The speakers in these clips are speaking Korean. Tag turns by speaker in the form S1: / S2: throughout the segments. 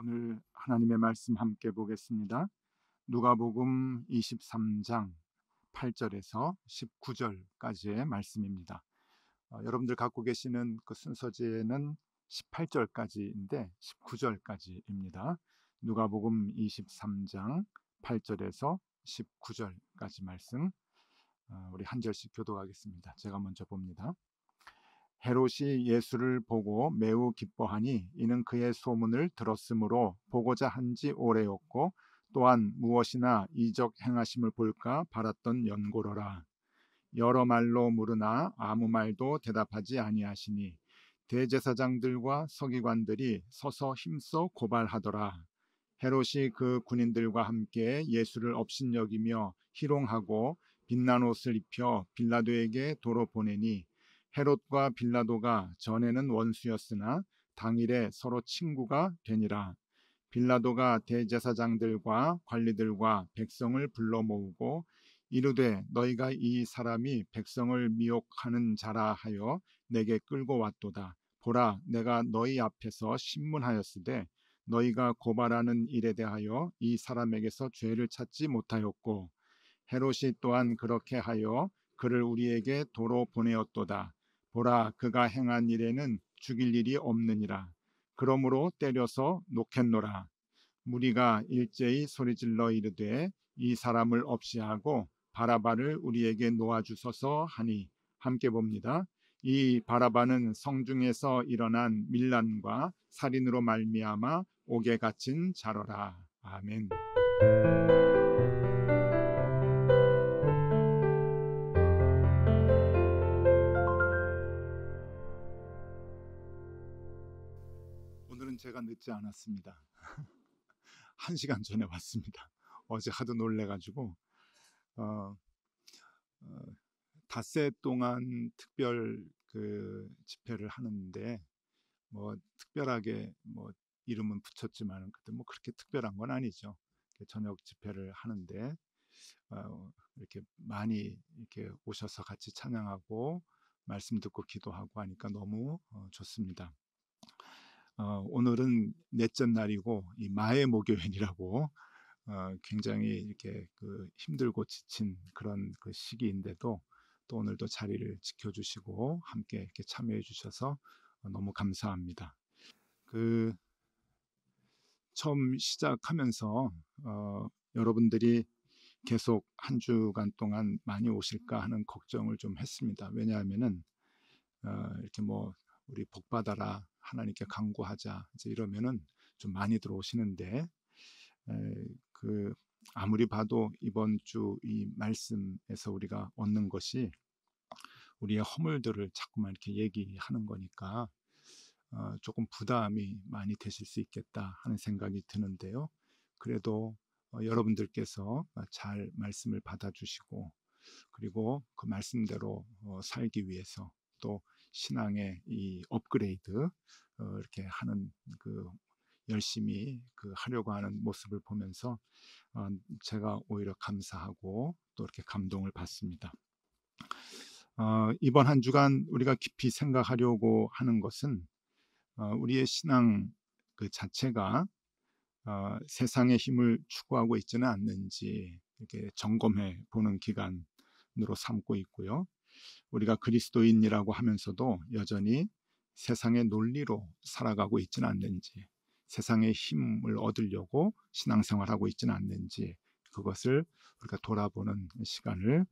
S1: 오늘 하나님의 말씀 함께 보겠습니다. 누가복음 23장 8절에서 19절까지의 말씀입니다. 여러분들 갖고 계시는 그 순서지에는 18절까지인데 19절까지입니다. 누가복음 23장 8절에서 19절까지 말씀, 우리 한 절씩 교독하겠습니다. 제가 먼저 봅니다. 헤롯이 예수를 보고 매우 기뻐하니 이는 그의 소문을 들었으므로 보고자 한지 오래였고 또한 무엇이나 이적 행하심을 볼까 바랐던 연고로라. 여러 말로 물으나 아무 말도 대답하지 아니하시니 대제사장들과 서기관들이 서서 힘써 고발하더라. 헤롯이 그 군인들과 함께 예수를 업신여기며 희롱하고 빛난 옷을 입혀 빌라도에게 도로 보내니 헤롯과 빌라도가 전에는 원수였으나 당일에 서로 친구가 되니라. 빌라도가 대제사장들과 관리들과 백성을 불러 모으고 이르되 너희가 이 사람이 백성을 미혹하는 자라 하여 내게 끌고 왔도다. 보라, 내가 너희 앞에서 신문하였으되 너희가 고발하는 일에 대하여 이 사람에게서 죄를 찾지 못하였고 헤롯이 또한 그렇게 하여 그를 우리에게 도로 보내었도다. 보라, 그가 행한 일에는 죽일 일이 없느니라. 그러므로 때려서 놓겠노라. 무리가 일제히 소리질러 이르되 이 사람을 없이 하고 바라바를 우리에게 놓아주소서 하니, 함께 봅니다. 이 바라바는 성중에서 일어난 밀란과 살인으로 말미암아 옥에 갇힌 자로라. 아멘. 오늘은 제가 늦지 않았습니다. 1시간 전에 왔습니다. 어제 하도 놀래가지고 닷새 동안 특별 그 집회를 하는데 뭐 특별하게 뭐 이름은 붙였지만 그때 뭐 그렇게 특별한 건 아니죠. 저녁 집회를 하는데 이렇게 많이 이렇게 오셔서 같이 찬양하고 말씀 듣고 기도하고 하니까 너무 좋습니다. 오늘은 넷째 날이고 이 마의 목요일이라고 굉장히 이렇게 그 힘들고 지친 그런 그 시기인데도 또 오늘도 자리를 지켜주시고 함께 이렇게 참여해 주셔서 너무 감사합니다. 그 처음 시작하면서 여러분들이 계속 한 주간 동안 많이 오실까 하는 걱정을 좀 했습니다. 왜냐하면은 이렇게 뭐 우리 복 받아라 하나님께 간구하자 이제 이러면은 좀 많이 들어오시는데 그 아무리 봐도 이번 주 이 말씀에서 우리가 얻는 것이 우리의 허물들을 자꾸만 이렇게 얘기하는 거니까 조금 부담이 많이 되실 수 있겠다 하는 생각이 드는데요. 그래도 여러분들께서 잘 말씀을 받아주시고 그리고 그 말씀대로 살기 위해서 또 신앙의 이 업그레이드 이렇게 하는 그 열심히 그 하려고 하는 모습을 보면서 제가 오히려 감사하고 또 이렇게 감동을 받습니다. 이번 한 주간 우리가 깊이 생각하려고 하는 것은 우리의 신앙 그 자체가 세상의 힘을 추구하고 있지는 않는지 이렇게 점검해 보는 기간으로 삼고 있고요. 우리가 그리스도인이라고 하면서도 여전히 세상의 논리로 살아가고 있지는 않는지, 세상의 힘을 얻으려고 신앙생활하고 있지는 않는지 그것을 우리가 돌아보는 시간을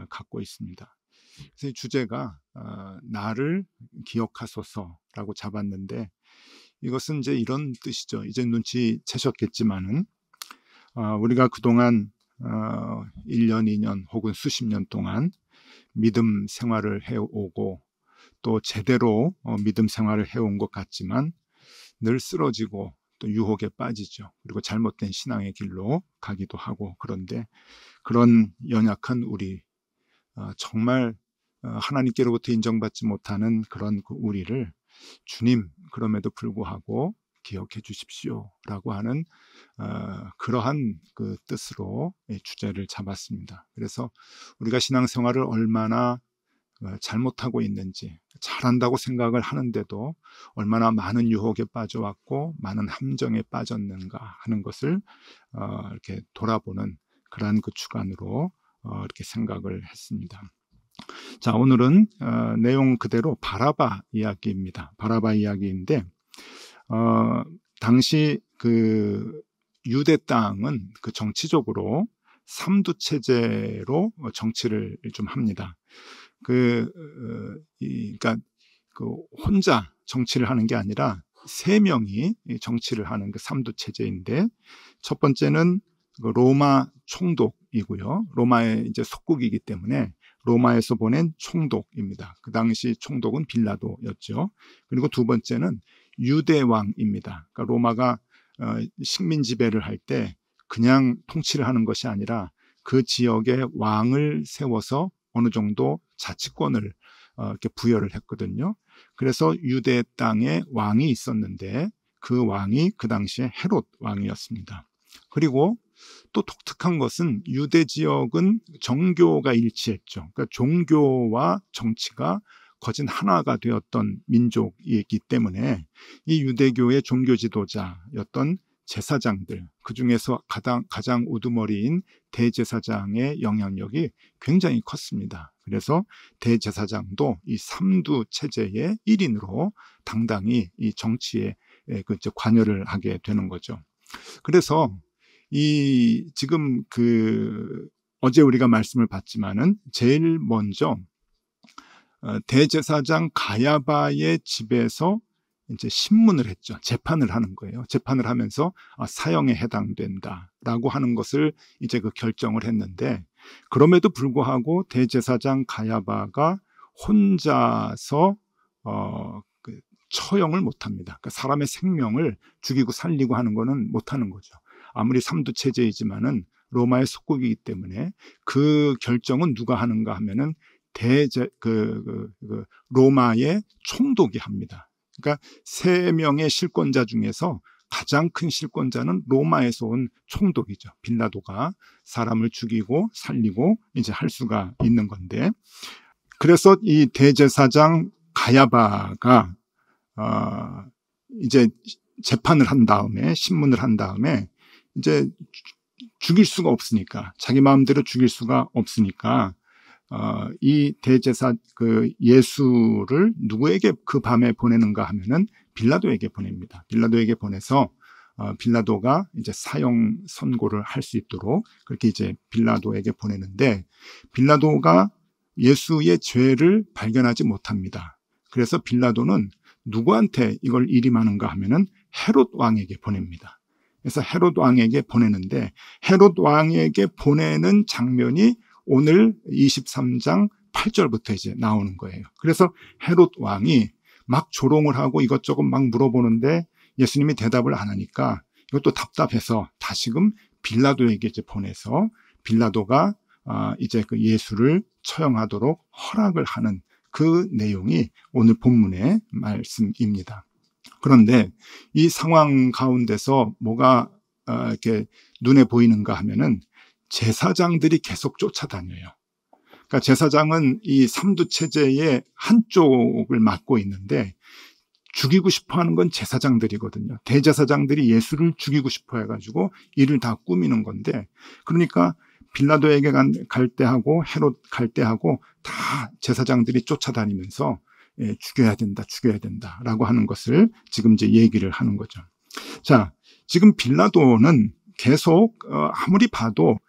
S1: 갖고 있습니다. 그래서 이 주제가 나를 기억하소서라고 잡았는데 이것은 이제 이런 뜻이죠. 이제 눈치채셨겠지만은 우리가 그동안 1년, 2년 혹은 수십 년 동안 믿음 생활을 해오고 또 제대로 믿음 생활을 해온 것 같지만 늘 쓰러지고 또 유혹에 빠지죠. 그리고 잘못된 신앙의 길로 가기도 하고 그런데 그런 연약한 우리 정말 하나님께로부터 인정받지 못하는 그런 그 우리를 주님 그럼에도 불구하고 기억해 주십시오라고 하는 그러한 그 뜻으로 주제를 잡았습니다. 그래서 우리가 신앙생활을 얼마나 잘못하고 있는지, 잘한다고 생각을 하는데도 얼마나 많은 유혹에 빠져왔고 많은 함정에 빠졌는가 하는 것을 이렇게 돌아보는 그러한 그 주간으로 이렇게 생각을 했습니다. 자, 오늘은 내용 그대로 바라바 이야기입니다. 바라바 이야기인데 당시 그 유대 땅은 그 정치적으로 삼두 체제로 정치를 좀 합니다. 그러니까 그 혼자 정치를 하는 게 아니라 세 명이 정치를 하는 그 삼두 체제인데, 첫 번째는 로마 총독이고요. 로마의 이제 속국이기 때문에 로마에서 보낸 총독입니다. 그 당시 총독은 빌라도였죠. 그리고 두 번째는 유대 왕입니다. 그러니까 로마가 식민 지배를 할 때 그냥 통치를 하는 것이 아니라 그 지역에 왕을 세워서 어느 정도 자치권을 이렇게 부여를 했거든요. 그래서 유대 땅에 왕이 있었는데 그 왕이 그 당시에 헤롯 왕이었습니다. 그리고 또 독특한 것은 유대 지역은 정교가 일치했죠. 그러니까 종교와 정치가 거진 하나가 되었던 민족이기 때문에 이 유대교의 종교 지도자였던 제사장들, 그 중에서 가장 우두머리인 대제사장의 영향력이 굉장히 컸습니다. 그래서 대제사장도 이 삼두 체제의 1인으로 당당히 이 정치에 관여를 하게 되는 거죠. 그래서 이 지금 어제 우리가 말씀을 봤지만은 제일 먼저 대제사장 가야바의 집에서 이제 신문을 했죠. 재판을 하는 거예요. 재판을 하면서 사형에 해당된다라고 하는 것을 이제 결정을 했는데, 그럼에도 불구하고 대제사장 가야바가 혼자서 처형을 못합니다. 그러니까 사람의 생명을 죽이고 살리고 하는 거는 못하는 거죠. 아무리 삼두 체제이지만은 로마의 속국이기 때문에 그 결정은 누가 하는가 하면은 로마의 총독이 합니다. 그러니까 3명의 실권자 중에서 가장 큰 실권자는 로마에서 온 총독이죠. 빌라도가 사람을 죽이고 살리고 이제 할 수가 있는 건데, 그래서 이 대제사장 가야바가 이제 재판을 한 다음에, 신문을 한 다음에 이제 죽일 수가 없으니까, 자기 마음대로 죽일 수가 없으니까 이 대제사 예수를 누구에게 그 밤에 보내는가 하면은 빌라도에게 보냅니다. 빌라도에게 보내서 빌라도가 이제 사형 선고를 할 수 있도록 그렇게 이제 빌라도에게 보내는데, 빌라도가 예수의 죄를 발견하지 못합니다. 그래서 빌라도는 누구한테 이걸 일임하는가 하면은 헤롯 왕에게 보냅니다. 그래서 헤롯 왕에게 보내는데, 헤롯 왕에게 보내는 장면이 오늘 23장 8절부터 이제 나오는 거예요. 그래서 헤롯 왕이 막 조롱을 하고 이것저것 막 물어보는데 예수님이 대답을 안 하니까 이것도 답답해서 다시금 빌라도에게 이제 보내서 빌라도가 이제 예수를 처형하도록 허락을 하는 그 내용이 오늘 본문의 말씀입니다. 그런데 이 상황 가운데서 뭐가 이렇게 눈에 보이는가 하면은 제사장들이 계속 쫓아다녀요. 그러니까 제사장은 이 삼두 체제의 한쪽을 맡고 있는데 죽이고 싶어 하는 건 제사장들이거든요. 대제사장들이 예수를 죽이고 싶어 해가지고 이를 다 꾸미는 건데, 그러니까 빌라도에게 갈 때 하고 헤롯 갈 때 하고 다 제사장들이 쫓아다니면서 죽여야 된다라고 하는 것을 지금 이제 얘기를 하는 거죠. 자, 지금 빌라도는 계속 아무리 봐도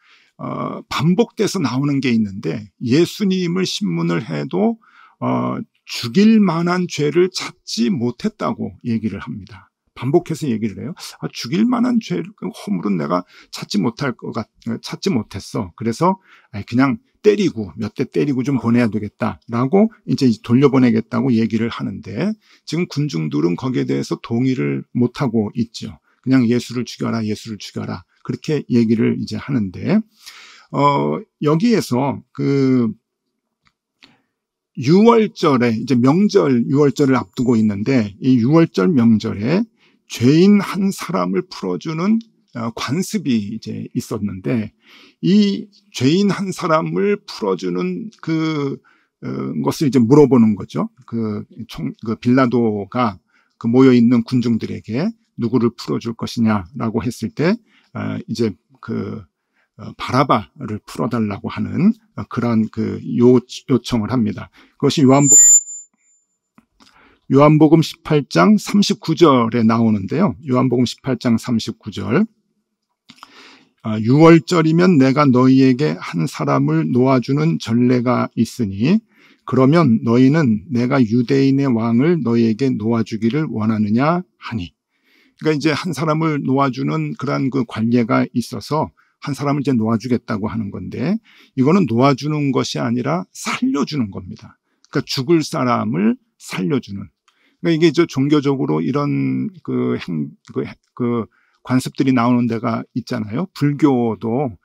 S1: 반복돼서 나오는 게 있는데, 예수님을 신문을 해도 죽일 만한 죄를 찾지 못했다고 얘기를 합니다. 반복해서 얘기를 해요. 죽일 만한 허물은 내가 찾지 못했어. 그래서 그냥 때리고 몇 대 때리고 좀 보내야 되겠다라고 이제 돌려보내겠다고 얘기를 하는데, 지금 군중들은 거기에 대해서 동의를 못하고 있죠. 그냥 예수를 죽여라 그렇게 얘기를 이제 하는데, 여기에서 유월절에 이제 명절, 유월절을 앞두고 있는데, 이 유월절 명절에 죄인 한 사람을 풀어주는 관습이 이제 있었는데, 이 죄인 한 사람을 풀어주는 것을 이제 물어보는 거죠. 그 빌라도가 그 모여 있는 군중들에게 누구를 풀어줄 것이냐라고 했을 때 이제 바라바를 풀어달라고 하는 그런 요청을 합니다. 그것이 요한복음 18장 39절에 나오는데요. 요한복음 18장 39절. 6월절이면 내가 너희에게 한 사람을 놓아주는 전례가 있으니 그러면 너희는 내가 유대인의 왕을 너희에게 놓아주기를 원하느냐 하니. 그러니까 이제 한 사람을 놓아주는 그런 그 관례가 있어서 한 사람을 이제 놓아주겠다고 하는 건데, 이거는 놓아주는 것이 아니라 살려주는 겁니다. 그러니까 죽을 사람을 살려주는. 그러니까 이게 저 종교적으로 이런 그 관습들이 나오는 데가 있잖아요. 불교도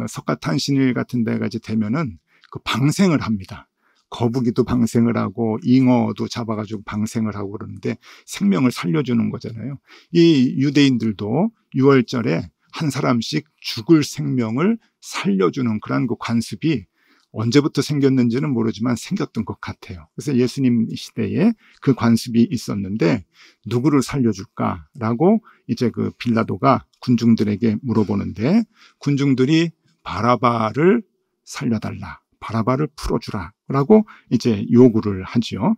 S1: 석가탄신일 같은 데가 이제 되면은 그 방생을 합니다. 거북이도 방생을 하고 잉어도 잡아가지고 방생을 하고 그러는데 생명을 살려주는 거잖아요. 이 유대인들도 6월절에 한 사람씩 죽을 생명을 살려주는 그런 그 관습이 언제부터 생겼는지는 모르지만 생겼던 것 같아요. 그래서 예수님 시대에 그 관습이 있었는데 누구를 살려줄까라고 이제 그 빌라도가 군중들에게 물어보는데, 군중들이 바라바를 살려달라, 바라바를 풀어주라라고 이제 요구를 하지요.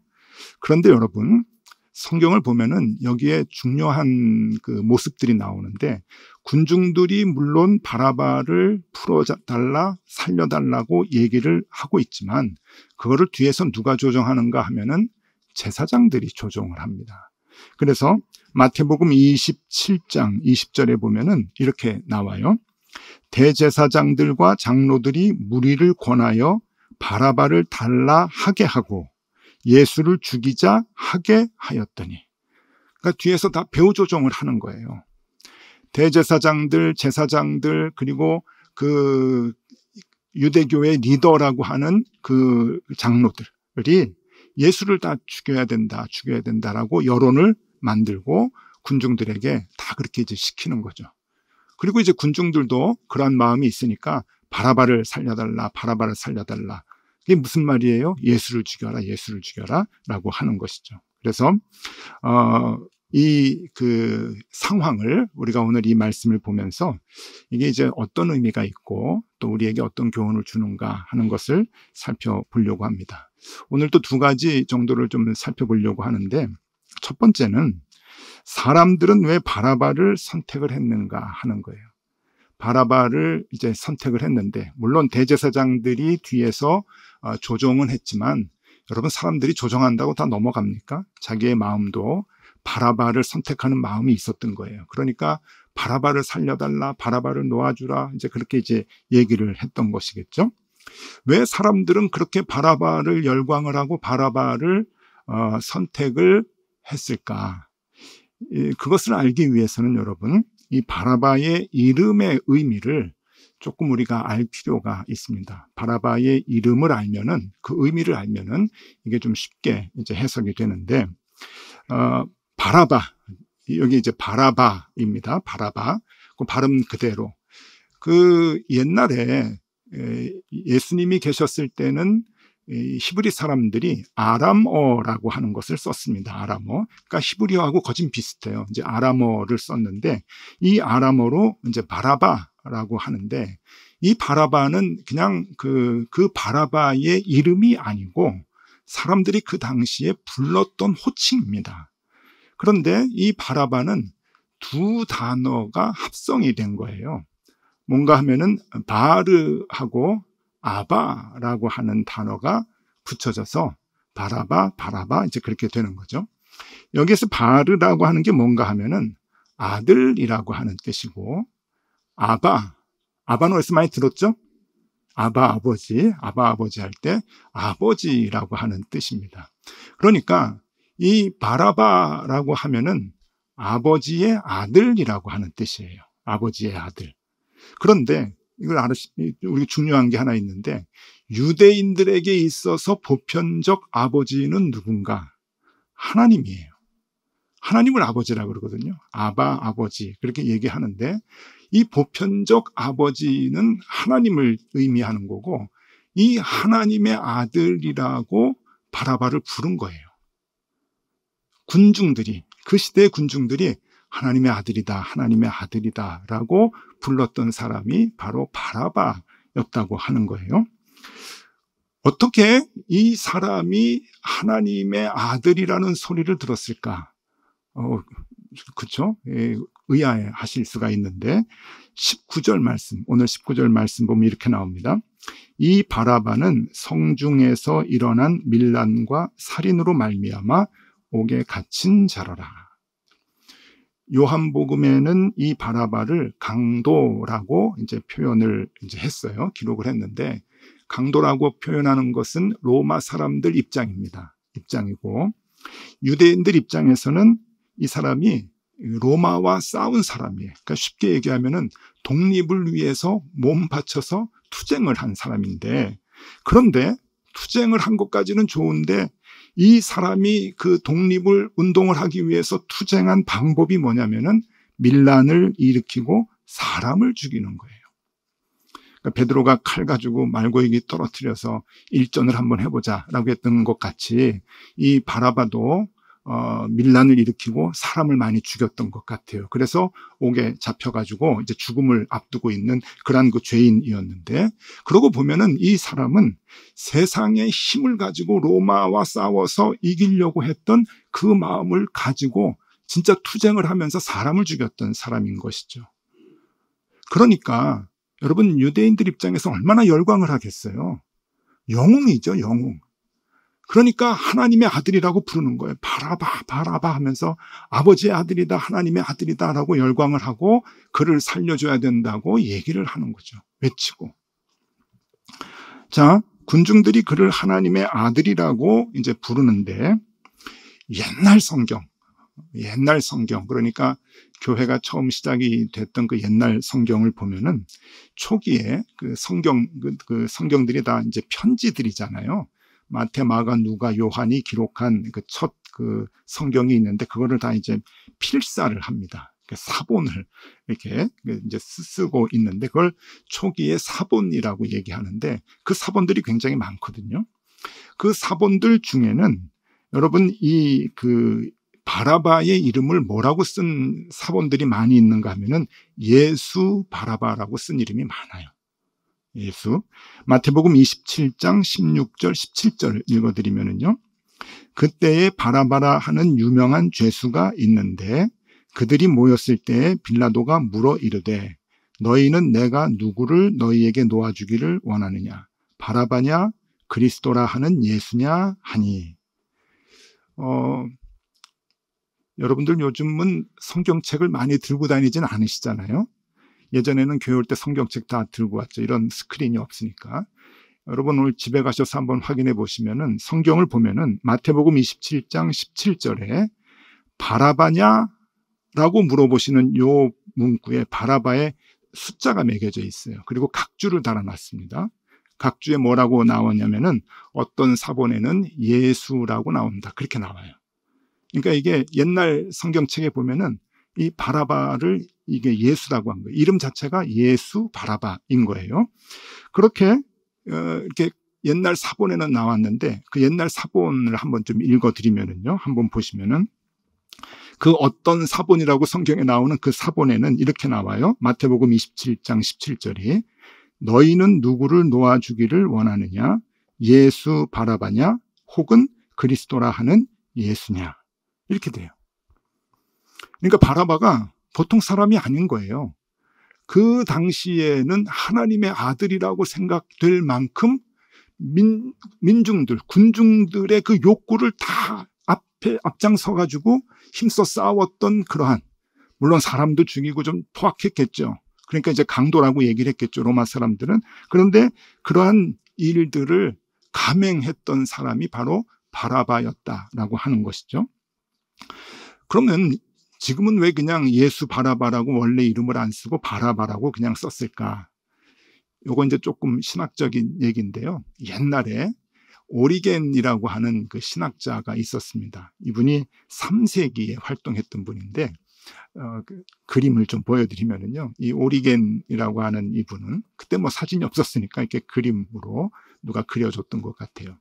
S1: 그런데 여러분, 성경을 보면은 여기에 중요한 그 모습들이 나오는데, 군중들이 물론 바라바를 풀어달라, 살려달라고 얘기를 하고 있지만 그거를 뒤에서 누가 조정하는가 하면은 제사장들이 조정을 합니다. 그래서 마태복음 27장 20절에 보면은 이렇게 나와요. 대제사장들과 장로들이 무리를 권하여 바라바를 달라 하게 하고 예수를 죽이자 하게 하였더니. 그러니까 뒤에서 다 배후 조정을 하는 거예요. 대제사장들, 제사장들, 그리고 그 유대교의 리더라고 하는 그 장로들이 예수를 다 죽여야 된다라고 여론을 만들고 군중들에게 다 그렇게 이제 시키는 거죠. 그리고 이제 군중들도 그러한 마음이 있으니까 바라바를 살려달라, 바라바를 살려달라. 이게 무슨 말이에요? 예수를 죽여라 라고 하는 것이죠. 그래서 이 그 상황을 우리가 오늘 이 말씀을 보면서 이게 이제 어떤 의미가 있고 또 우리에게 어떤 교훈을 주는가 하는 것을 살펴보려고 합니다. 오늘도 두 가지 정도를 좀 살펴보려고 하는데, 첫 번째는 사람들은 왜 바라바를 선택을 했는가 하는 거예요. 바라바를 이제 선택을 했는데, 물론 대제사장들이 뒤에서 조정은 했지만 여러분, 사람들이 조정한다고 다 넘어갑니까? 자기의 마음도 바라바를 선택하는 마음이 있었던 거예요. 그러니까 바라바를 살려달라, 바라바를 놓아주라, 이제 그렇게 이제 얘기를 했던 것이겠죠. 왜 사람들은 그렇게 바라바를 열광을 하고 바라바를 선택을 했을까? 그것을 알기 위해서는 여러분, 이 바라바의 이름의 의미를 조금 우리가 알 필요가 있습니다. 바라바의 이름을 알면은, 그 의미를 알면은 이게 좀 쉽게 이제 해석이 되는데, 바라바, 여기 이제 바라바입니다. 바라바. 그 발음 그대로. 그 옛날에 예수님이 계셨을 때는 히브리 사람들이 아람어라고 하는 것을 썼습니다. 아람어. 그러니까 히브리어하고 거진 비슷해요. 이제 아람어를 썼는데, 이 아람어로 이제 바라바라고 하는데, 이 바라바는 그냥 그 바라바의 이름이 아니고 사람들이 그 당시에 불렀던 호칭입니다. 그런데 이 바라바는 두 단어가 합성이 된 거예요. 뭔가 하면은 바르하고 아바라고 하는 단어가 붙여져서 바라바 이제 그렇게 되는 거죠. 여기서 바르라고 하는 게 뭔가 하면은 아들이라고 하는 뜻이고, 아바는 어디서 많이 들었죠? 아바 아버지 할 때 아버지라고 하는 뜻입니다. 그러니까 이 바라바라고 하면은 아버지의 아들이라고 하는 뜻이에요. 아버지의 아들. 그런데 이걸 우리 중요한 게 하나 있는데, 유대인들에게 있어서 보편적 아버지는 누군가? 하나님이에요. 하나님을 아버지라고 그러거든요. 아버지 그렇게 얘기하는데, 이 보편적 아버지는 하나님을 의미하는 거고, 이 하나님의 아들이라고 바라바를 부른 거예요. 군중들이, 그 시대의 군중들이 하나님의 아들이다, 하나님의 아들이다 라고 불렀던 사람이 바로 바라바였다고 하는 거예요. 어떻게 이 사람이 하나님의 아들이라는 소리를 들었을까? 그렇죠? 의아해하실 수가 있는데 19절 말씀, 오늘 19절 말씀 보면 이렇게 나옵니다. 이 바라바는 성중에서 일어난 밀란과 살인으로 말미암아 옥에 갇힌 자로라. 요한복음에는 이 바라바를 강도라고 이제 표현을 이제 했어요. 기록을 했는데, 강도라고 표현하는 것은 로마 사람들 입장이고, 유대인들 입장에서는 이 사람이 로마와 싸운 사람이에요. 그러니까 쉽게 얘기하면은 독립을 위해서 몸 바쳐서 투쟁을 한 사람인데, 그런데 투쟁을 한 것까지는 좋은데 이 사람이 그 독립을 운동을 하기 위해서 투쟁한 방법이 뭐냐면은 밀란을 일으키고 사람을 죽이는 거예요. 그러니까 베드로가 칼 가지고 말고이기 떨어뜨려서 일전을 한번 해보자라고 했던 것 같이 이 바라바도 밀란을 일으키고 사람을 많이 죽였던 것 같아요. 그래서 옥에 잡혀가지고 이제 죽음을 앞두고 있는 그런 그 죄인이었는데, 그러고 보면은 이 사람은 세상의 힘을 가지고 로마와 싸워서 이기려고 했던 그 마음을 가지고 진짜 투쟁을 하면서 사람을 죽였던 사람인 것이죠. 그러니까 여러분, 유대인들 입장에서 얼마나 열광을 하겠어요. 영웅이죠, 영웅. 그러니까 하나님의 아들이라고 부르는 거예요. 바라바, 바라바 하면서 아버지의 아들이다, 하나님의 아들이다 라고 열광을 하고 그를 살려줘야 된다고 얘기를 하는 거죠. 외치고. 자, 군중들이 그를 하나님의 아들이라고 이제 부르는데, 옛날 성경, 그러니까 교회가 처음 시작이 됐던 그 옛날 성경을 보면은 초기에 그 성경들이 다 이제 편지들이잖아요. 마태, 마가, 누가, 요한이 기록한 그 첫 그 성경이 있는데 그거를 다 이제 필사를 합니다. 사본을 이렇게 이제 쓰고 있는데 그걸 초기에 사본이라고 얘기하는데 그 사본들이 굉장히 많거든요. 그 사본들 중에는 여러분 이 그 바라바의 이름을 뭐라고 쓴 사본들이 많이 있는가 하면은 예수 바라바라고 쓴 이름이 많아요. 예수. 마태복음 27장 16절 17절 읽어드리면은요. 그때에 바라바라 하는 유명한 죄수가 있는데 그들이 모였을 때에 빌라도가 물어 이르되 너희는 내가 누구를 너희에게 놓아주기를 원하느냐? 바라바냐 그리스도라 하는 예수냐 하니. 여러분들 요즘은 성경책을 많이 들고 다니진 않으시잖아요. 예전에는 교회 올 때 성경책 다 들고 왔죠. 이런 스크린이 없으니까. 여러분 오늘 집에 가셔서 한번 확인해 보시면은 성경을 보면은 마태복음 27장 17절에 바라바냐라고 물어보시는 요 문구에 바라바의 숫자가 매겨져 있어요. 그리고 각주를 달아놨습니다. 각주에 뭐라고 나오냐면은 어떤 사본에는 예수라고 나온다. 그렇게 나와요. 그러니까 이게 옛날 성경책에 보면은 이 바라바를 이게 예수라고 한 거예요. 이름 자체가 예수 바라바인 거예요. 그렇게 이렇게 옛날 사본에는 나왔는데 그 옛날 사본을 한번 좀 읽어드리면은요, 한번 보시면은 그 어떤 사본이라고 성경에 나오는 그 사본에는 이렇게 나와요. 마태복음 27장 17절이 너희는 누구를 놓아주기를 원하느냐? 예수 바라바냐? 혹은 그리스도라 하는 예수냐? 이렇게 돼요. 그러니까 바라바가 보통 사람이 아닌 거예요. 그 당시에는 하나님의 아들이라고 생각될 만큼 민중들, 군중들의 그 욕구를 다 앞장서가지고 힘써 싸웠던 그러한, 물론 사람도 죽이고 좀 포악했겠죠. 그러니까 이제 강도라고 얘기를 했겠죠, 로마 사람들은. 그런데 그러한 일들을 감행했던 사람이 바로 바라바였다라고 하는 것이죠. 그러면 지금은 왜 그냥 예수 바라바라고 원래 이름을 안 쓰고 바라바라고 그냥 썼을까? 요거 이제 조금 신학적인 얘기인데요. 옛날에 오리겐이라고 하는 그 신학자가 있었습니다. 이분이 3세기에 활동했던 분인데 그림을 좀 보여드리면은요, 이 오리겐이라고 하는 이분은 그때 뭐 사진이 없었으니까 이렇게 그림으로 누가 그려줬던 것 같아요.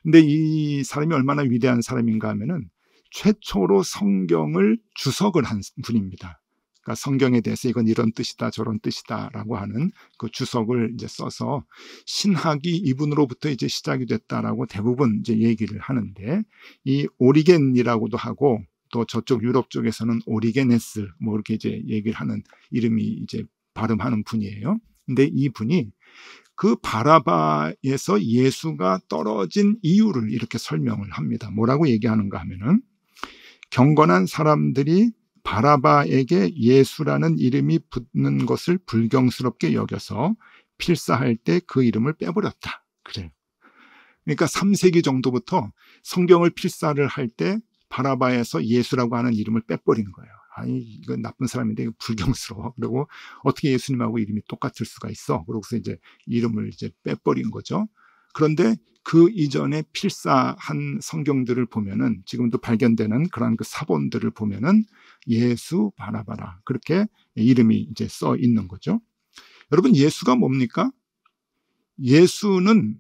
S1: 근데 이 사람이 얼마나 위대한 사람인가 하면은 최초로 성경을 주석을 한 분입니다. 그러니까 성경에 대해서 이건 이런 뜻이다 저런 뜻이다라고 하는 그 주석을 이제 써서 신학이 이분으로부터 이제 시작이 됐다라고 대부분 이제 얘기를 하는데, 이 오리겐이라고도 하고 또 저쪽 유럽 쪽에서는 오리게네스 뭐 이렇게 이제 얘기를 하는, 이름이 이제 발음하는 분이에요. 근데 이 분이 그 바라바에서 예수가 떨어진 이유를 이렇게 설명을 합니다. 뭐라고 얘기하는가 하면은, 경건한 사람들이 바라바에게 예수라는 이름이 붙는 것을 불경스럽게 여겨서 필사할 때 그 이름을 빼버렸다. 그래요. 그러니까 3세기 정도부터 성경을 필사를 할 때 바라바에서 예수라고 하는 이름을 빼버린 거예요. 아니, 이건 나쁜 사람인데 이거 불경스러워. 그리고 어떻게 예수님하고 이름이 똑같을 수가 있어. 그러고서 이제 이름을 이제 빼버린 거죠. 그런데 그 이전에 필사한 성경들을 보면은, 지금도 발견되는 그런 그 사본들을 보면은 예수 바라바라 그렇게 이름이 이제 써 있는 거죠. 여러분, 예수가 뭡니까? 예수는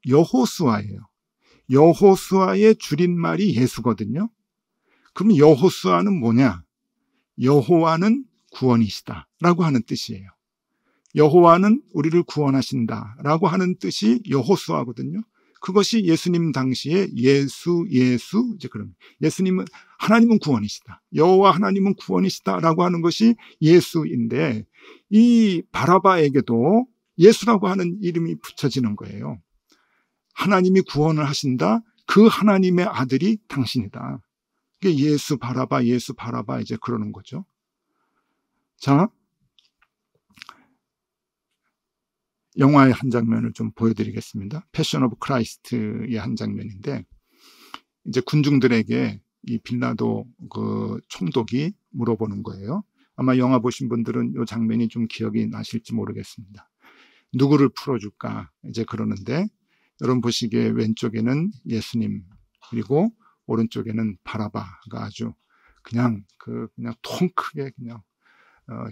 S1: 여호수아예요. 여호수아의 줄임말이 예수거든요. 그럼 여호수아는 뭐냐? 여호와는 구원이시다 라고 하는 뜻이에요. 여호와는 우리를 구원하신다 라고 하는 뜻이 여호수아거든요. 그것이 예수님 당시에 예수 이제 그럼 예수님은, 하나님은 구원이시다, 여호와 하나님은 구원이시다 라고 하는 것이 예수인데, 이 바라바에게도 예수라고 하는 이름이 붙여지는 거예요. 하나님이 구원을 하신다, 그 하나님의 아들이 당신이다. 이게 예수 바라바 이제 그러는 거죠. 자, 영화의 한 장면을 좀 보여드리겠습니다. 패션 오브 크라이스트의 한 장면인데, 이제 군중들에게 이 빌라도 그 총독이 물어보는 거예요. 아마 영화 보신 분들은 이 장면이 좀 기억이 나실지 모르겠습니다. 누구를 풀어줄까 이제 그러는데, 여러분 보시기에 왼쪽에는 예수님, 그리고 오른쪽에는 바라바가 아주 그냥 통 크게 그냥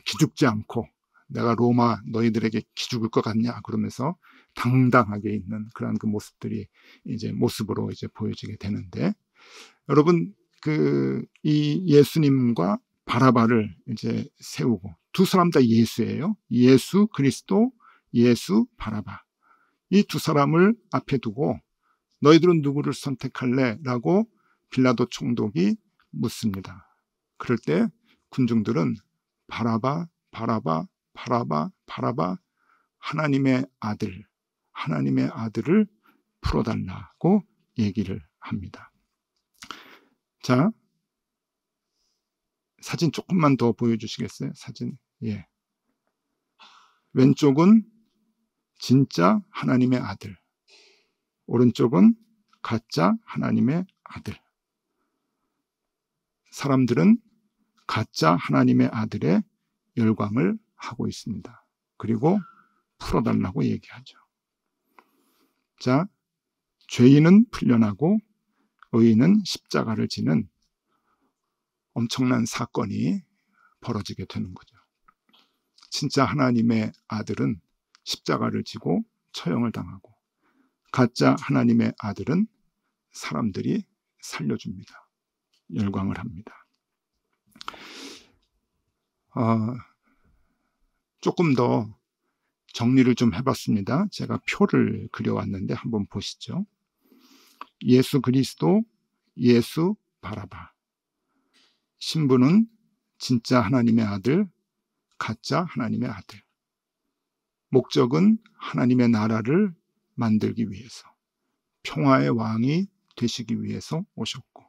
S1: 기죽지 않고, 내가 로마 너희들에게 기죽을 것 같냐 그러면서 당당하게 있는 그런 그 모습들이 이제 모습으로 이제 보여지게 되는데, 여러분 이 예수님과 바라바를 이제 세우고, 두 사람 다 예수예요. 예수 그리스도, 예수 바라바, 이 두 사람을 앞에 두고 너희들은 누구를 선택할래? 라고 빌라도 총독이 묻습니다. 그럴 때 군중들은 바라바, 바라바, 바라바, 바라바, 하나님의 아들을 풀어달라고 얘기를 합니다. 자, 사진 조금만 더 보여주시겠어요? 사진. 예. 왼쪽은 진짜 하나님의 아들, 오른쪽은 가짜 하나님의 아들. 사람들은 가짜 하나님의 아들의 열광을 하고 있습니다. 그리고 풀어달라고 얘기하죠. 자, 죄인은 풀려나고 의인은 십자가를 지는 엄청난 사건이 벌어지게 되는 거죠. 진짜 하나님의 아들은 십자가를 지고 처형을 당하고, 가짜 하나님의 아들은 사람들이 살려줍니다. 열광을 합니다. 조금 더 정리를 좀 해봤습니다. 제가 표를 그려왔는데 한번 보시죠. 예수 그리스도, 예수 바라바. 신부는 진짜 하나님의 아들, 가짜 하나님의 아들. 목적은 하나님의 나라를 만들기 위해서, 평화의 왕이 되시기 위해서 오셨고,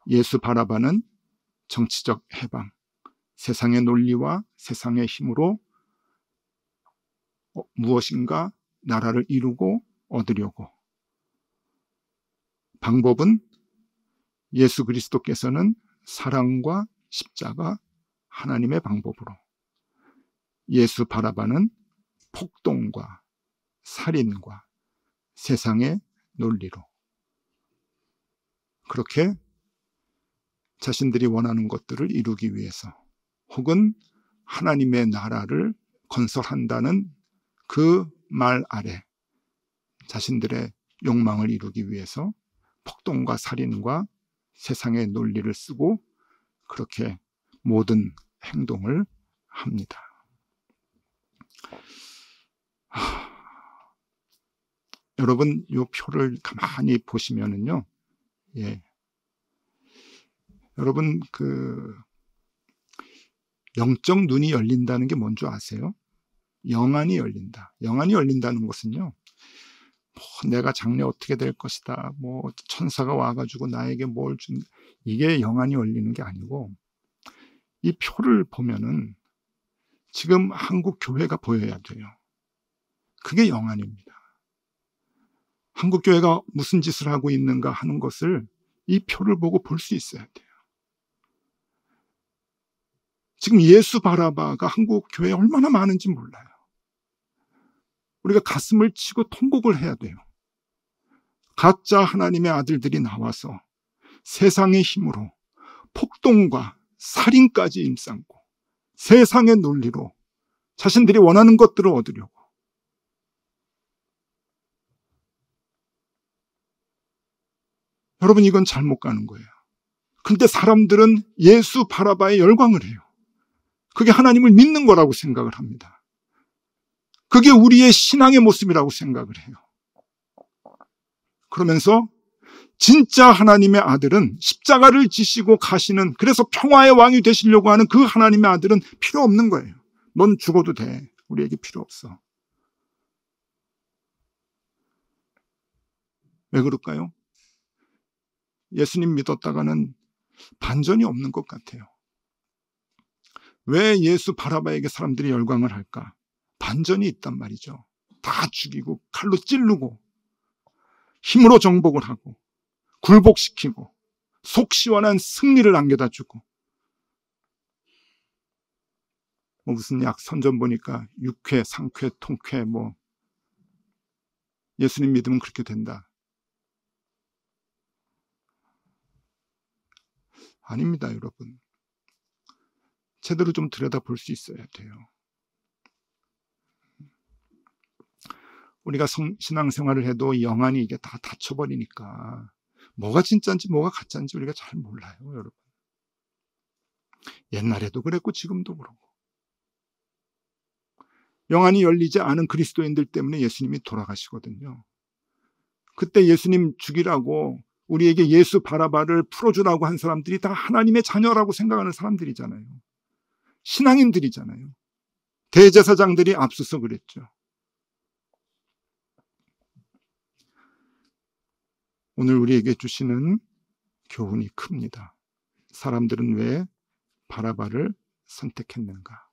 S1: 예수 바라바는 정치적 해방, 세상의 논리와 세상의 힘으로 무엇인가 나라를 이루고 얻으려고, 방법은 예수 그리스도께서는 사랑과 십자가, 하나님의 방법으로, 예수 바라바는 폭동과 살인과 세상의 논리로, 그렇게 자신들이 원하는 것들을 이루기 위해서, 혹은 하나님의 나라를 건설한다는 그 말 아래 자신들의 욕망을 이루기 위해서 폭동과 살인과 세상의 논리를 쓰고 그렇게 모든 행동을 합니다. 여러분, 이 표를 가만히 보시면은요, 여러분 영적 눈이 열린다는 게 뭔 줄 아세요? 영안이 열린다. 영안이 열린다는 것은요, 내가 장래 어떻게 될 것이다, 천사가 와가지고 나에게 뭘 준, 이게 영안이 열리는 게 아니고, 이 표를 보면은 지금 한국 교회가 보여야 돼요. 그게 영안입니다. 한국 교회가 무슨 짓을 하고 있는가 하는 것을 이 표를 보고 볼 수 있어야 돼요. 지금 예수 바라바가 한국 교회에 얼마나 많은지 몰라요. 우리가 가슴을 치고 통곡을 해야 돼요. 가짜 하나님의 아들들이 나와서 세상의 힘으로 폭동과 살인까지 임삼고 세상의 논리로 자신들이 원하는 것들을 얻으려고. 여러분, 이건 잘못 가는 거예요. 근데 사람들은 예수 바라바에 열광을 해요. 그게 하나님을 믿는 거라고 생각을 합니다. 그게 우리의 신앙의 모습이라고 생각을 해요. 그러면서 진짜 하나님의 아들은 십자가를 지시고 가시는, 그래서 평화의 왕이 되시려고 하는 그 하나님의 아들은 필요 없는 거예요. 넌 죽어도 돼. 우리에게 필요 없어. 왜 그럴까요? 예수님 믿었다가는 반전이 없는 것 같아요. 왜 예수 바라바에게 사람들이 열광을 할까? 반전이 있단 말이죠. 다 죽이고 칼로 찌르고 힘으로 정복을 하고 굴복시키고 속 시원한 승리를 안겨다 주고, 무슨 약 선전 보니까 육회, 상쾌, 통쾌, 예수님 믿으면 그렇게 된다. 아닙니다, 여러분. 제대로 좀 들여다볼 수 있어야 돼요. 우리가 신앙생활을 해도 영안이 이게 다 닫혀버리니까 뭐가 진짜인지 뭐가 가짜인지 우리가 잘 몰라요, 여러분. 옛날에도 그랬고 지금도 그렇고. 영안이 열리지 않은 그리스도인들 때문에 예수님이 돌아가시거든요. 그때 예수님 죽이라고 우리에게 예수 바라바를 풀어주라고 한 사람들이 다 하나님의 자녀라고 생각하는 사람들이잖아요. 신앙인들이잖아요. 대제사장들이 앞서서 그랬죠. 오늘 우리에게 주시는 교훈이 큽니다. 사람들은 왜 바라바를 선택했는가?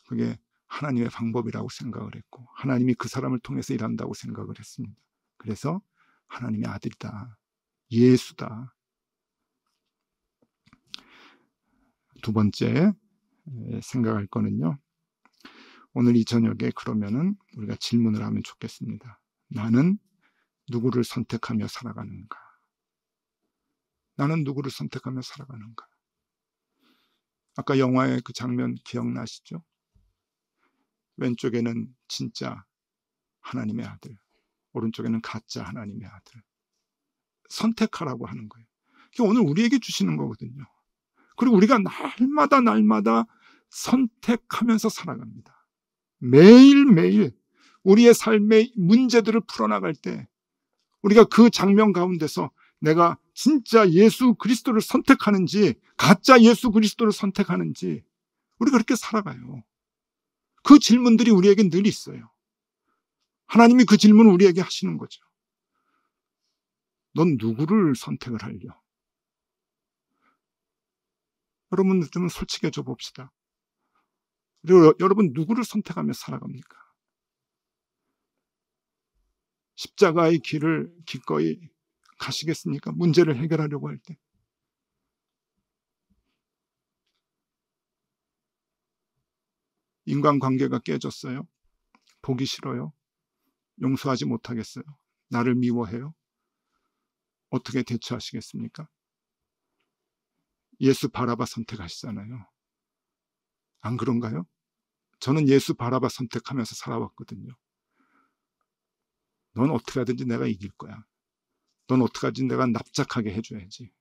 S1: 그게 하나님의 방법이라고 생각을 했고, 하나님이 그 사람을 통해서 일한다고 생각을 했습니다. 그래서 하나님의 아들이다, 예수다. 두 번째 생각할 거는요, 오늘 이 저녁에 그러면은 우리가 질문을 하면 좋겠습니다. 나는 누구를 선택하며 살아가는가? 나는 누구를 선택하며 살아가는가? 아까 영화의 그 장면 기억나시죠? 왼쪽에는 진짜 하나님의 아들, 오른쪽에는 가짜 하나님의 아들. 선택하라고 하는 거예요. 그게 오늘 우리에게 주시는 거거든요. 그리고 우리가 날마다 선택하면서 살아갑니다. 매일매일 우리의 삶의 문제들을 풀어나갈 때 우리가 그 장면 가운데서 내가 진짜 예수 그리스도를 선택하는지 가짜 예수 그리스도를 선택하는지 우리가 그렇게 살아가요. 그 질문들이 우리에게 늘 있어요. 하나님이 그 질문을 우리에게 하시는 거죠. 넌 누구를 선택을 하려? 여러분 좀 솔직해져 봅시다. 그리고 여러분 누구를 선택하며 살아갑니까? 십자가의 길을 기꺼이 가시겠습니까? 문제를 해결하려고 할 때. 인간관계가 깨졌어요. 보기 싫어요. 용서하지 못하겠어요. 나를 미워해요. 어떻게 대처하시겠습니까? 예수 바라바 선택하시잖아요. 안 그런가요? 저는 예수 바라바 선택하면서 살아왔거든요. 넌 어떻게 하든지 내가 이길 거야. 넌 어떻게 하든지 내가 납작하게 해줘야지.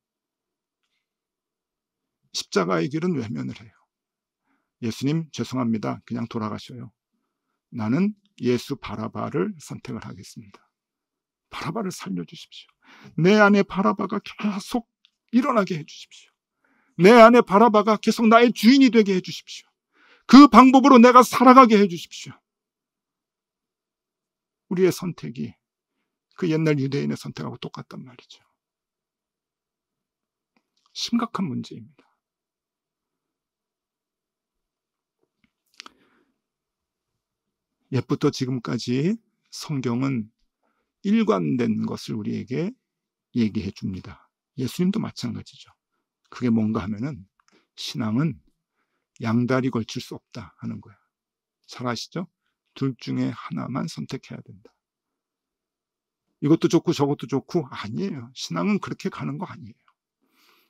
S1: 십자가의 길은 외면을 해요. 예수님 죄송합니다. 그냥 돌아가셔요. 나는 예수 바라바를 선택을 하겠습니다. 바라바를 살려주십시오. 내 안에 바라바가 계속 일어나게 해주십시오. 내 안에 바라바가 계속 나의 주인이 되게 해주십시오. 그 방법으로 내가 살아가게 해주십시오. 우리의 선택이 그 옛날 유대인의 선택하고 똑같단 말이죠. 심각한 문제입니다. 옛부터 지금까지 성경은 일관된 것을 우리에게 얘기해 줍니다. 예수님도 마찬가지죠. 그게 뭔가 하면은 신앙은 양다리 걸칠 수 없다 하는 거야. 잘 아시죠? 둘 중에 하나만 선택해야 된다. 이것도 좋고 저것도 좋고 아니에요. 신앙은 그렇게 가는 거 아니에요.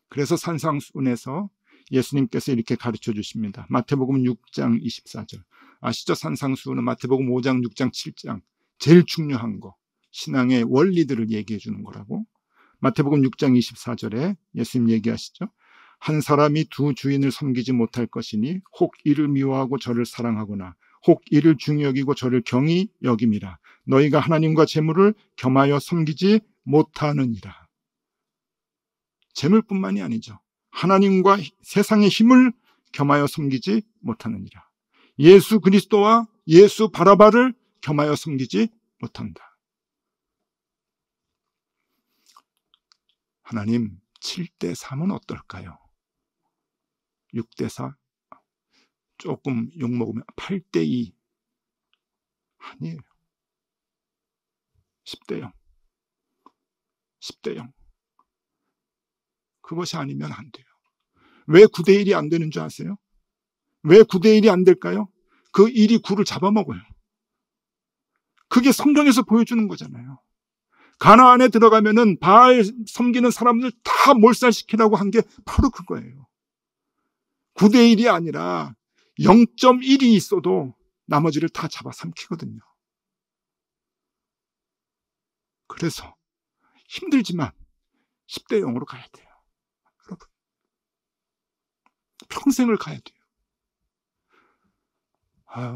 S1: 그래서 산상수훈에서 예수님께서 이렇게 가르쳐 주십니다. 마태복음 6장 24절. 아시죠? 산상수훈은 마태복음 5장, 6장, 7장. 제일 중요한 거. 신앙의 원리들을 얘기해 주는 거라고. 마태복음 6장 24절에 예수님 얘기하시죠. 한 사람이 두 주인을 섬기지 못할 것이니 혹 이를 미워하고 저를 사랑하거나 혹 이를 중히 여기고 저를 경히 여김이라. 너희가 하나님과 재물을 겸하여 섬기지 못하느니라. 재물뿐만이 아니죠. 하나님과 세상의 힘을 겸하여 섬기지 못하느니라. 예수 그리스도와 예수 바라바를 겸하여 섬기지 못한다. 하나님 7대3은 어떨까요? 6대4? 조금 욕먹으면 8대2? 아니에요. 10대0. 10대0. 그것이 아니면 안 돼요. 왜 9대1이 안 되는 줄 아세요? 왜 9대1이 안 될까요? 그 1이 9를 잡아먹어요. 그게 성경에서 보여주는 거잖아요. 가나안에 들어가면은 바알 섬기는 사람들 다 몰살시키라고 한 게 바로 그거예요. 9대1이 아니라 0.1이 있어도 나머지를 다 잡아삼키거든요. 그래서 힘들지만 10대0으로 가야 돼요. 여러분. 평생을 가야 돼요.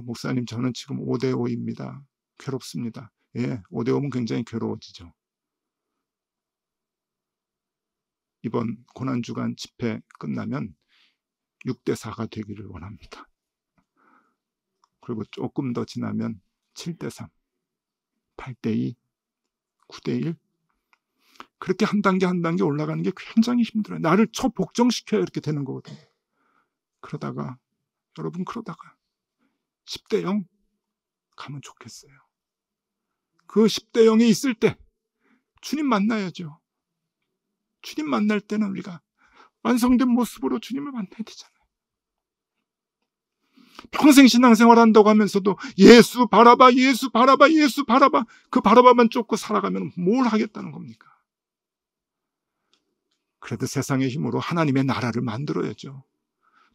S1: 목사님 저는 지금 5대5입니다. 괴롭습니다. 예, 5대5면 굉장히 괴로워지죠. 이번 고난주간 집회 끝나면 6대4가 되기를 원합니다. 그리고 조금 더 지나면 7대3, 8대2, 9대1 그렇게 한 단계 한 단계 올라가는 게 굉장히 힘들어요. 나를 초복종시켜야 이렇게 되는 거거든요. 그러다가 여러분 10대0 가면 좋겠어요. 그 10대0이 있을 때 주님 만나야죠. 주님 만날 때는 우리가 완성된 모습으로 주님을 만나야 되잖아요. 평생 신앙생활 한다고 하면서도 예수 바라봐, 예수 바라봐, 예수 바라봐 그 바라봐만 쫓고 살아가면 뭘 하겠다는 겁니까? 그래도 세상의 힘으로 하나님의 나라를 만들어야죠.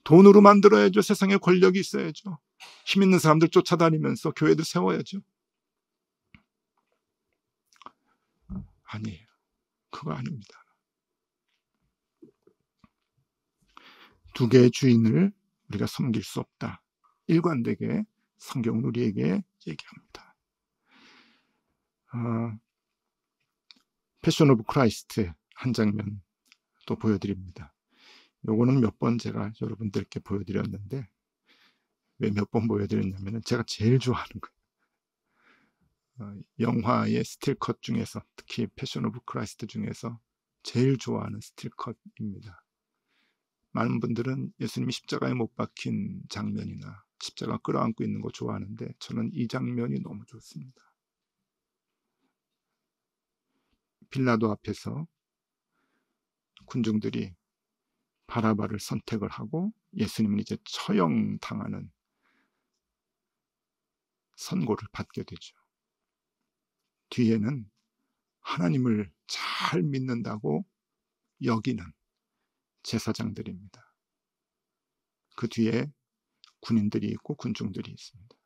S1: 돈으로 만들어야죠. 세상에 권력이 있어야죠. 힘 있는 사람들 쫓아다니면서 교회도 세워야죠. 아니에요. 그거 아닙니다. 두 개의 주인을 우리가 섬길 수 없다. 일관되게 성경은 우리에게 얘기합니다. 패션 오브 크라이스트 한 장면 또 보여드립니다. 요거는 몇 번 제가 여러분들께 보여드렸는데 왜 몇 번 보여드렸냐면 제가 제일 좋아하는 거예요. 영화의 스틸컷 중에서 특히 패션 오브 크라이스트 중에서 제일 좋아하는 스틸컷입니다. 많은 분들은 예수님이 십자가에 못 박힌 장면이나 십자가 끌어안고 있는 거 좋아하는데 저는 이 장면이 너무 좋습니다. 빌라도 앞에서 군중들이 바라바를 선택을 하고 예수님은 이제 처형당하는 선고를 받게 되죠. 뒤에는 하나님을 잘 믿는다고 여기는 제사장들입니다. 그 뒤에 군인들이 있고 군중들이 있습니다.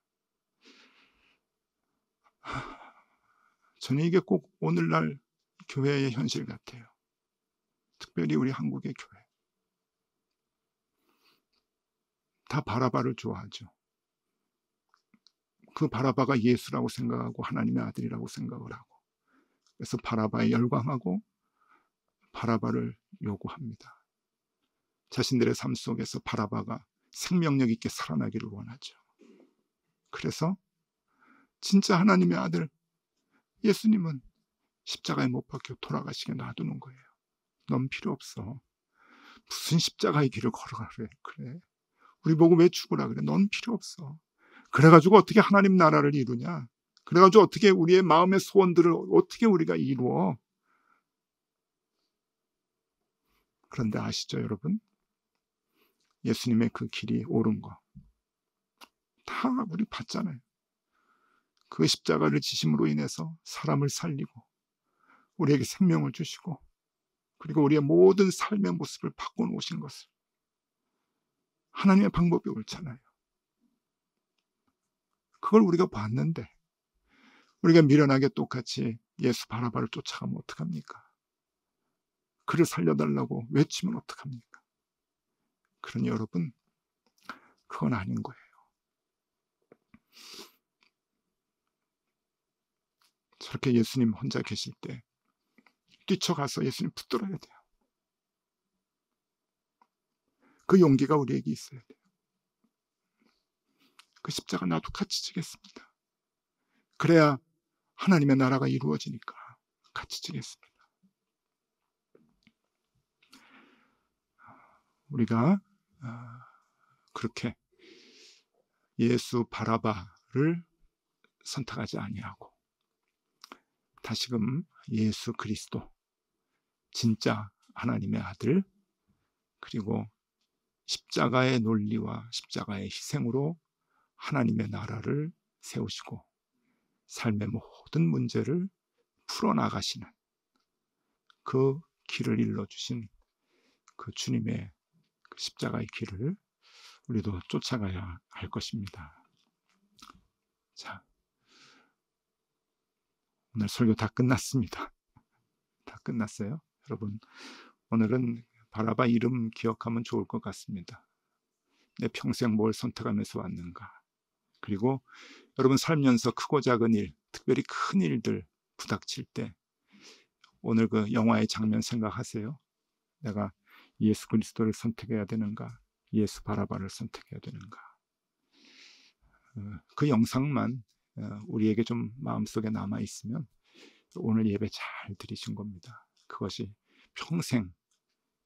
S1: 저는 이게 꼭 오늘날 교회의 현실 같아요. 특별히 우리 한국의 교회. 다 바라바를 좋아하죠. 그 바라바가 예수라고 생각하고 하나님의 아들이라고 생각을 하고, 그래서 바라바에 열광하고 바라바를 요구합니다. 자신들의 삶 속에서 바라바가 생명력 있게 살아나기를 원하죠. 그래서 진짜 하나님의 아들 예수님은 십자가에 못 박혀 돌아가시게 놔두는 거예요. 넌 필요 없어. 무슨 십자가의 길을 걸어가래. 그래. 우리 보고 왜 죽으라 그래. 넌 필요 없어. 그래가지고 어떻게 하나님 나라를 이루냐. 그래가지고 어떻게 우리의 마음의 소원들을 어떻게 우리가 이루어. 그런데 아시죠 여러분? 예수님의 그 길이 옳은 거 다 우리 봤잖아요. 그 십자가를 지심으로 인해서 사람을 살리고 우리에게 생명을 주시고, 그리고 우리의 모든 삶의 모습을 바꿔놓으신 것을, 하나님의 방법이 옳잖아요. 그걸 우리가 봤는데 우리가 미련하게 똑같이 예수 바라바를 쫓아가면 어떡합니까? 그를 살려달라고 외치면 어떡합니까? 그러니 여러분, 그건 아닌 거예요. 저렇게 예수님 혼자 계실 때 뛰쳐가서 예수님 붙들어야 돼요. 그 용기가 우리에게 있어야 돼요. 그 십자가 나도 같이 지겠습니다. 그래야 하나님의 나라가 이루어지니까 같이 지겠습니다. 우리가 그렇게 예수 바라바를 선택하지 아니하고 다시금 예수 그리스도, 진짜 하나님의 아들, 그리고 십자가의 논리와 십자가의 희생으로 하나님의 나라를 세우시고 삶의 모든 문제를 풀어나가시는 그 길을 일러주신 그 주님의 그 십자가의 길을 우리도 쫓아가야 할 것입니다. 자, 오늘 설교 다 끝났습니다. 다 끝났어요. 여러분, 오늘은 바라바 이름 기억하면 좋을 것 같습니다. 내 평생 뭘 선택하면서 왔는가. 그리고 여러분 살면서 크고 작은 일, 특별히 큰 일들 부닥칠 때 오늘 그 영화의 장면 생각하세요. 내가 예수 그리스도를 선택해야 되는가, 예수 바라바를 선택해야 되는가. 그 영상만 우리에게 좀 마음속에 남아있으면 오늘 예배 잘 드리신 겁니다. 그것이 평생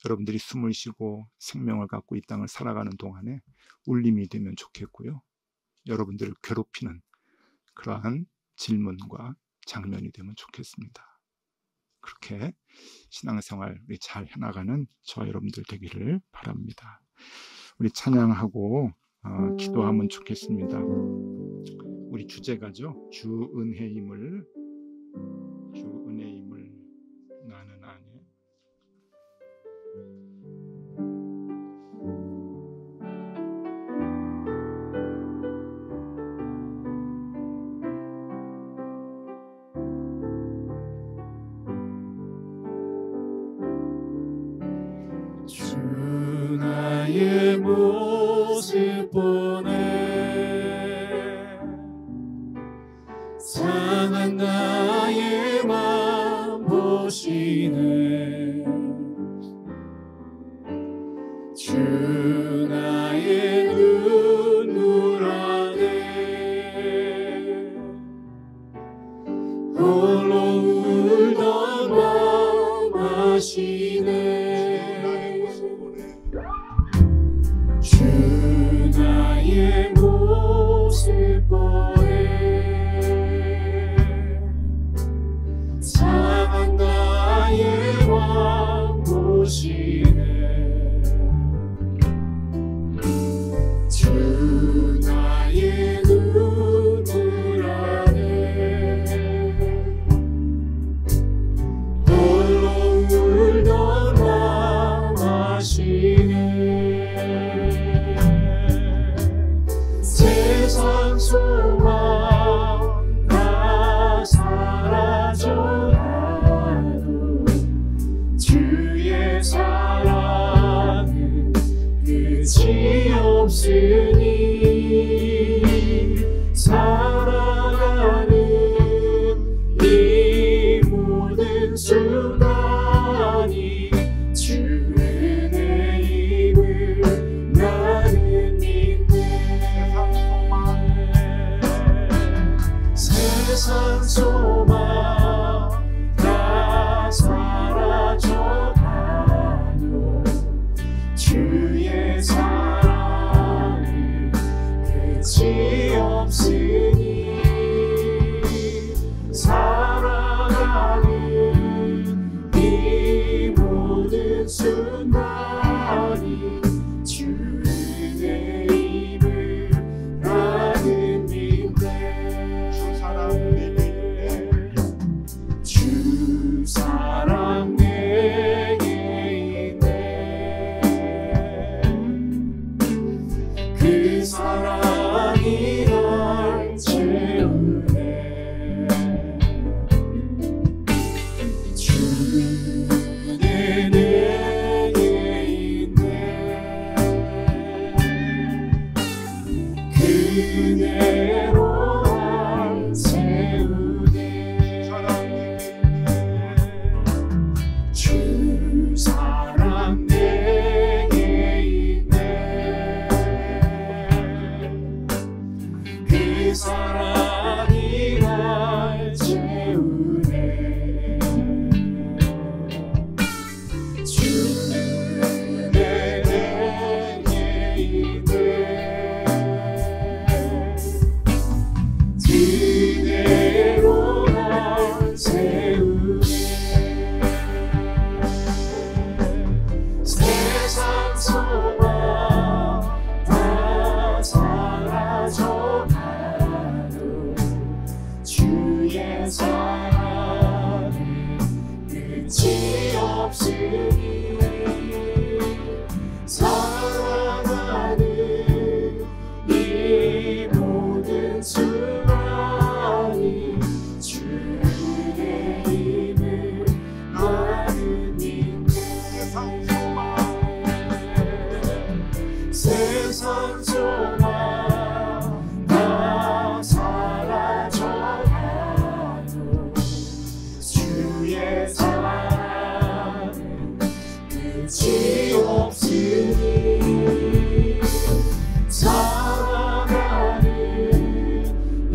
S1: 여러분들이 숨을 쉬고 생명을 갖고 이 땅을 살아가는 동안에 울림이 되면 좋겠고요. 여러분들을 괴롭히는 그러한 질문과 장면이 되면 좋겠습니다. 그렇게 신앙생활 우리 잘 해나가는 저 여러분들 되기를 바랍니다. 우리 찬양하고 기도하면 좋겠습니다. 우리 주제가죠. 주 은혜임을 나는 아네.
S2: 주 나의 모습 보네 상한 나의 맘 보시네 주 나의 눈물 안에 홀로 울던 맘 아시네 주 나의 모습 보네 상한 나의 맘 보시네 끝이 없으니 살아가는 이 모든 순간이 주의 힘을 나는 믿네. 주 사랑 내게 있네. 그 사랑이 날 채우네. 주의 내게 있네. 그대로 날 세우네. 주 사랑 내게 있네. 그 사랑이 날 채우네. 주 내게 있네. 그대로 날 세우네. 세상 소망 다 사라져가도 주의 사랑은 끝이 없으니 살아가는 이 모든 순간이 주의 힘을 나는 믿네. 세상 소망 다 사라져가도 주의 사랑은 끝이 없으니 살아가는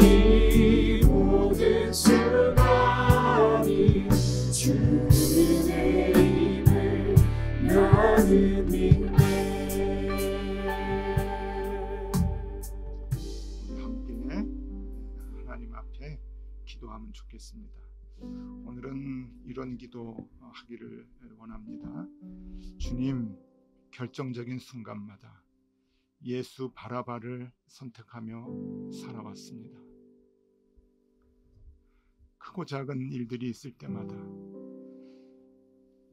S2: 이 모든 순간이 주의 힘을 나는 믿네.
S1: 함께 하나님 앞에 기도하면 좋겠습니다. 오늘은 이런 기도 하기를 원합니다. 주님, 결정적인 순간마다 예수 바라바를 선택하며 살아왔습니다. 크고 작은 일들이 있을 때마다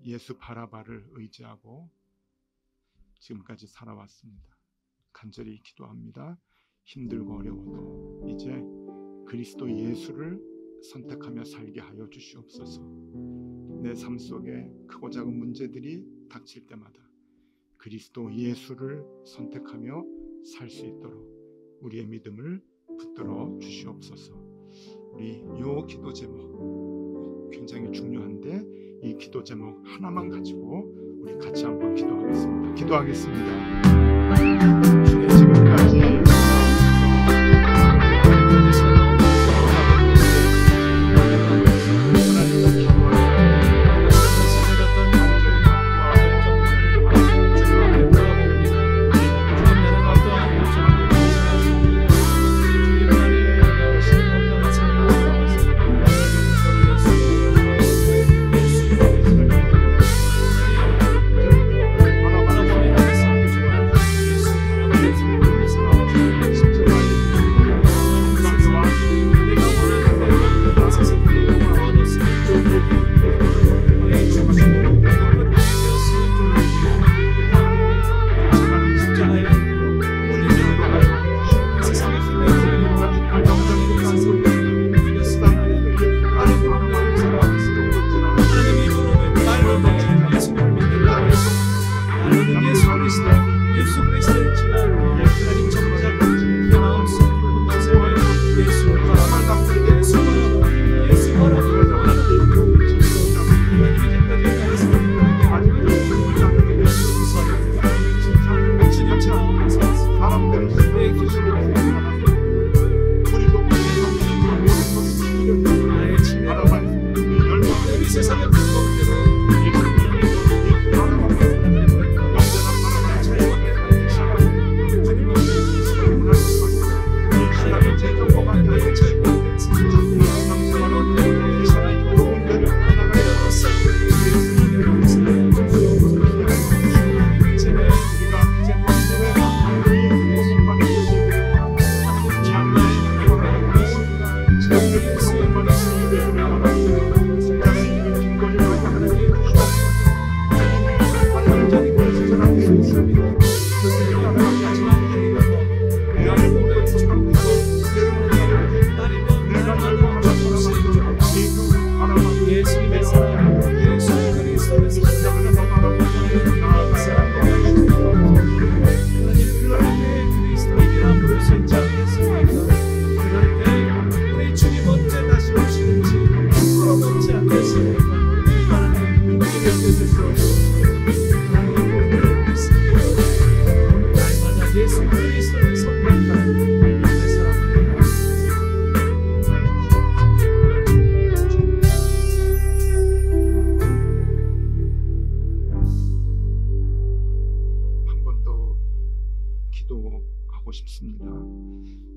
S1: 예수 바라바를 의지하고 지금까지 살아왔습니다. 간절히 기도합니다. 힘들고 어려워도 이제 그리스도 예수를 선택하며 살게 하여 주시옵소서. 내 삶 속에 크고 작은 문제들이 닥칠 때마다 그리스도 예수를 선택하며 살 수 있도록 우리의 믿음을 붙들어 주시옵소서. 우리 요 기도 제목 굉장히 중요한데 이 기도 제목 하나만 가지고 우리 같이 한번 기도하겠습니다. 기도하겠습니다. 주님, 지금까지
S2: 예수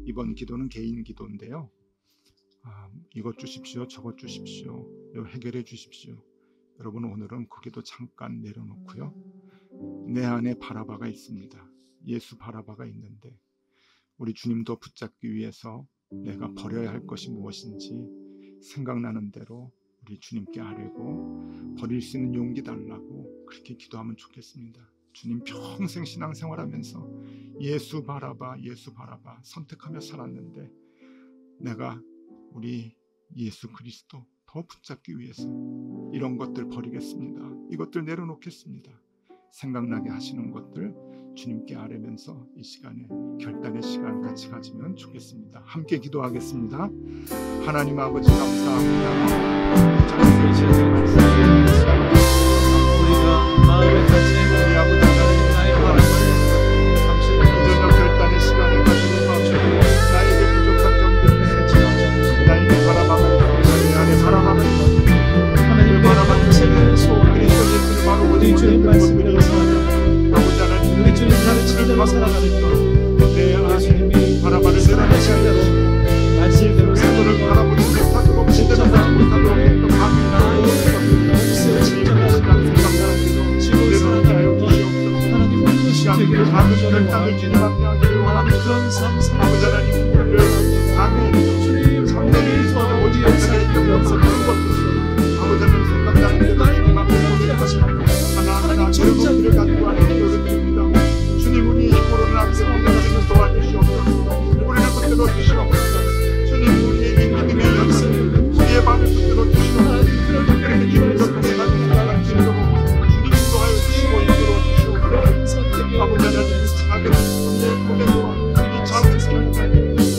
S1: 이번 기도는 개인 기도인데요. 이것 주십시오, 저것 주십시오, 이거 해결해 주십시오. 여러분, 오늘은 그 기도 잠깐 내려놓고요. 내 안에 바라바가 있습니다. 예수 바라바가 있는데 우리 주님도 붙잡기 위해서 내가 버려야 할 것이 무엇인지 생각나는 대로 우리 주님께 아뢰고 버릴 수 있는 용기 달라고 그렇게 기도하면 좋겠습니다. 주님, 평생 신앙생활하면서 예수 바라봐 선택하며 살았는데 내가 우리 예수 그리스도 더 붙잡기 위해서 이런 것들 버리겠습니다. 이것들 내려놓겠습니다. 생각나게 하시는 것들 주님께 아뢰면서 이 시간에 결단의 시간 같이 가지면 좋겠습니다. 함께 기도하겠습니다. 하나님 아버지, 감사합니다.
S3: 우리가 마음에 같이
S1: 우리 아버지 하나님,
S3: 나의 바람을 당신의
S1: 저녁 결단의 시간을 가지고 나에게 부족한 점들이 나에게 바라봐가 내 안에 바라봐가
S3: 하나님의 바람을 소원을
S1: 그리스도를 바로
S3: 우리 주님 말씀을 살아가는
S1: 아버지 하나님,
S3: 우리 주님 가르치는 대로 살아가는
S1: 내 안에
S3: 예수님이
S1: 바라바를
S3: 살아가신 대로 말씀대로
S1: 그들을
S3: 살아가는
S1: 바라보지 못하도록 제대로 하지 못하도록 했던
S3: 나의 몫을 책정하시고 지금 살아가는 하나님 무엇이 되기를
S1: 작은 결단을 주님 앞에 하기를 원합니다.
S3: 그런 삶
S1: 아버지 하나님, 오늘 밤에
S3: 주님
S1: 참되게 있어서 어디 역사에 있어서 그런 것들 아버지 하나님 생각나는 대로 주님 앞에 모시고 하나하나 여러분들을 갖고 하는 기도를 드립니다. 주님, 우리 힘으로는 안 되고 하나님을 도와주시옵소서. 우리를 붙들어 주시옵소서. 주님, 우리에게 믿음의 역사, 우리의 마음을 붙들어 주시옵소서. 그렇게 주님과 동행하는 나아갈 수 있도록 주님 인도하여 주시고 이끌어 주시옵소서. 아버지 하나님, 작은 우리의 고백과 이 작은 생각,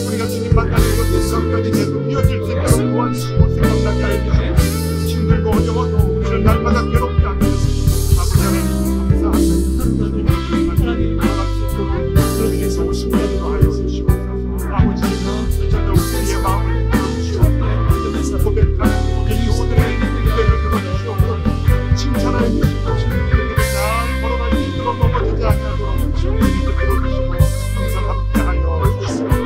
S1: 우리가 주님 만나는 것을 성까지 계속 이어질 수 있도록 도와주시고 생각나게 하여 주시고 힘들고 어려워도 우리를 날마다 괴롭게 하시옵소서. 아버지 하나님, 감사합니다. 하나님 나아갈 수 있도록 그렇게 성심을 인도하여 주시옵소서. 아버지 하나님, 저녁 우리의 마음을 들어주시옵소서. 고백하는 우리 이웃들의 기도를 들어주시옵소서. 칭찬하여 주시옵소서. 잘 걸어갈 수 있도록 넘어지지 아니하도록 주님 들어주시고 항상 함께하여 주시옵소서.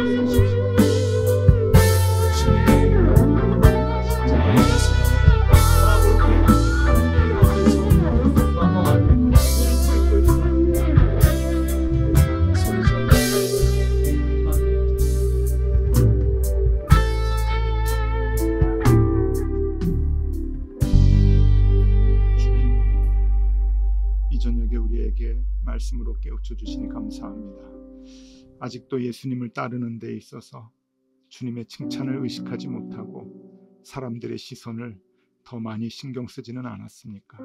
S1: 이 저녁에 우리에게 말씀으로 깨우쳐 주시니 감사합니다. 아직도 예수님을 따르는 데 있어서 주님의 칭찬을 의식하지 못하고 사람들의 시선을 더 많이 신경 쓰지는 않았습니까?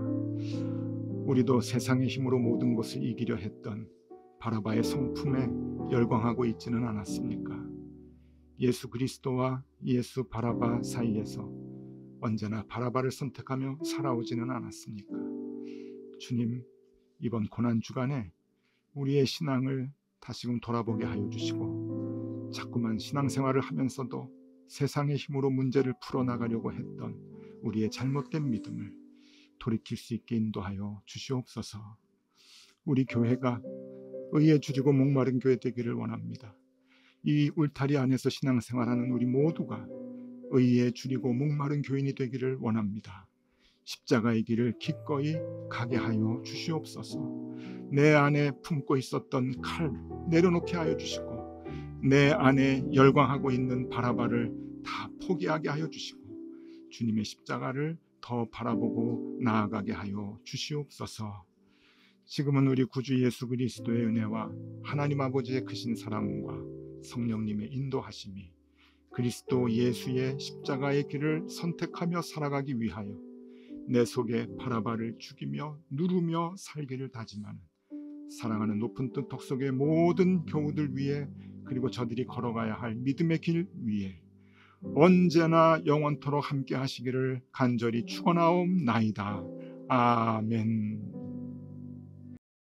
S1: 우리도 세상의 힘으로 모든 것을 이기려 했던 바라바의 성품에 열광하고 있지는 않았습니까? 예수 그리스도와 예수 바라바 사이에서 언제나 바라바를 선택하며 살아오지는 않았습니까? 주님, 이번 고난 주간에 우리의 신앙을 다시금 돌아보게 하여 주시고 자꾸만 신앙생활을 하면서도 세상의 힘으로 문제를 풀어나가려고 했던 우리의 잘못된 믿음을 돌이킬 수 있게 인도하여 주시옵소서. 우리 교회가 의에 줄이고 목마른 교회 되기를 원합니다. 이 울타리 안에서 신앙생활하는 우리 모두가 의에 줄이고 목마른 교인이 되기를 원합니다. 십자가의 길을 기꺼이 가게 하여 주시옵소서. 내 안에 품고 있었던 칼 내려놓게 하여 주시고 내 안에 열광하고 있는 바라바를 다 포기하게 하여 주시고 주님의 십자가를 더 바라보고 나아가게 하여 주시옵소서. 지금은 우리 구주 예수 그리스도의 은혜와 하나님 아버지의 크신 사랑과 성령님의 인도하심이 그리스도 예수의 십자가의 길을 선택하며 살아가기 위하여 내 속에 바라바를 죽이며 누르며 살기를 다짐하는 사랑하는 높은 뜻 덕속의 모든 교우들 위해 그리고 저들이 걸어가야 할 믿음의 길 위에 언제나 영원토록 함께 하시기를 간절히 축원하옵나이다. 아멘.